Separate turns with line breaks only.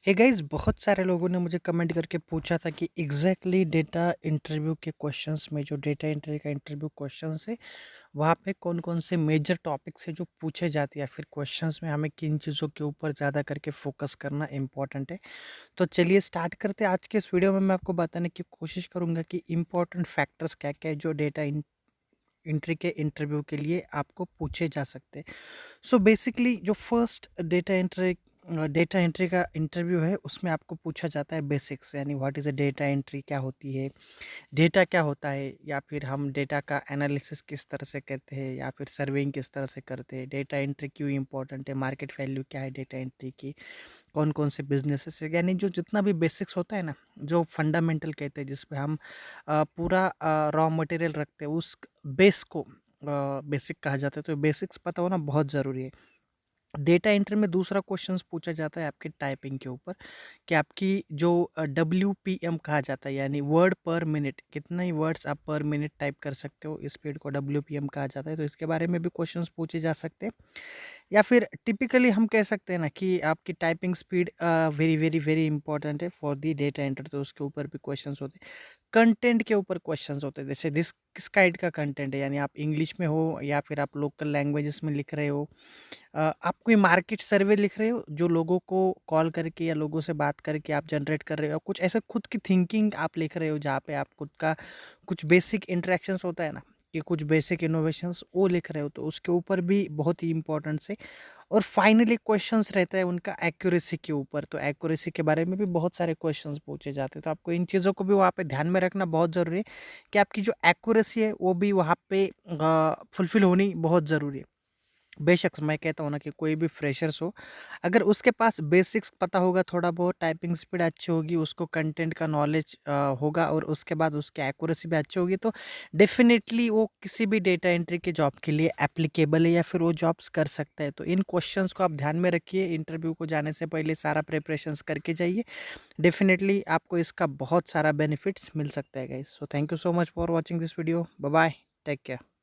Hey guys, बहुत सारे लोगों ने मुझे कमेंट करके पूछा था कि एग्जैक्टली डेटा इंटरव्यू के क्वेश्चंस में जो डेटा एंट्री का इंटरव्यू क्वेश्चंस है वहाँ पे कौन कौन से मेजर टॉपिक्स है जो पूछे जाते हैं, या फिर क्वेश्चंस में हमें किन चीज़ों के ऊपर ज़्यादा करके फोकस करना इम्पोर्टेंट है। तो चलिए स्टार्ट करते हैं। आज के इस वीडियो में मैं आपको बताने की कोशिश करूँगा कि इम्पोर्टेंट फैक्टर्स क्या क्या है जो डेटा एंट्री के इंटरव्यू के लिए आपको पूछे जा सकते हैं। सो बेसिकली जो फर्स्ट डेटा एंट्री का इंटरव्यू है उसमें आपको पूछा जाता है बेसिक्स, यानी what is a data entry, क्या होती है, डेटा क्या होता है, या फिर हम डेटा का एनालिसिस किस तरह से करते हैं, या फिर सर्वेइंग किस तरह से करते हैं, डेटा एंट्री क्यों इंपॉर्टेंट है, मार्केट वैल्यू क्या है डेटा एंट्री की, कौन कौन से बिजनेसेस है, यानी जो जितना भी बेसिक्स होता है ना, जो फंडामेंटल कहते हैं जिसपे हम पूरा रॉ मटेरियल रखते हैं, उस बेस को बेसिक कहा जाता है। तो बेसिक्स पता होना बहुत ज़रूरी है। डेटा एंट्री में दूसरा क्वेश्चंस पूछा जाता है आपकी टाइपिंग के ऊपर, कि आपकी जो डब्ल्यूपीएम कहा जाता है, यानी वर्ड पर मिनट, कितने वर्ड्स आप पर मिनट टाइप कर सकते हो, स्पीड को डब्ल्यूपीएम कहा जाता है। तो इसके बारे में भी क्वेश्चंस पूछे जा सकते हैं। या फिर टिपिकली हम कह सकते हैं ना कि आपकी typing speed very very very important है फॉर दी डेटा एंट्री, तो उसके ऊपर भी क्वेश्चंस होते हैं। कंटेंट के ऊपर क्वेश्चंस होते हैं, जैसे दिस किस काइंड का कंटेंट है, यानी आप इंग्लिश में हो या फिर आप लोकल लैंग्वेजेस में लिख रहे हो, आप कोई मार्केट सर्वे लिख रहे हो जो लोगों को कॉल करके या लोगों से बात करके आप जनरेट कर रहे हो, कुछ ऐसा खुद की थिंकिंग आप लिख रहे हो जहाँ पे आप खुद का कुछ बेसिक इंटरेक्शंस होता है ना, कि कुछ बेसिक इनोवेशंस वो लिख रहे हो, तो उसके ऊपर भी बहुत ही इंपॉर्टेंट है। और फाइनली क्वेश्चंस रहता है उनका एक्यूरेसी के ऊपर, तो एक्यूरेसी के बारे में भी बहुत सारे क्वेश्चंस पूछे जाते हैं। तो आपको इन चीज़ों को भी वहाँ पे ध्यान में रखना बहुत ज़रूरी है, कि आपकी जो एक्यूरेसी है वो भी वहाँ पे फुलफिल होनी बहुत ज़रूरी है। बेशक मैं कहता हूँ ना कि कोई भी फ्रेशर्स हो, अगर उसके पास बेसिक्स पता होगा, थोड़ा बहुत टाइपिंग स्पीड अच्छी होगी, उसको कंटेंट का नॉलेज होगा, और उसके बाद उसकी एक्यूरेसी भी अच्छी होगी, तो डेफिनेटली वो किसी भी डेटा एंट्री के जॉब के लिए एप्लीकेबल है, या फिर वो जॉब्स कर सकता है। तो इन क्वेश्चंस को आप ध्यान में रखिए, इंटरव्यू को जाने से पहले सारा प्रिपरेशंस करके जाइए। डेफिनेटली आपको इसका बहुत सारा बेनिफिट्स मिल सकता है guys. So thank you so much for watching this video. Bye bye, take care.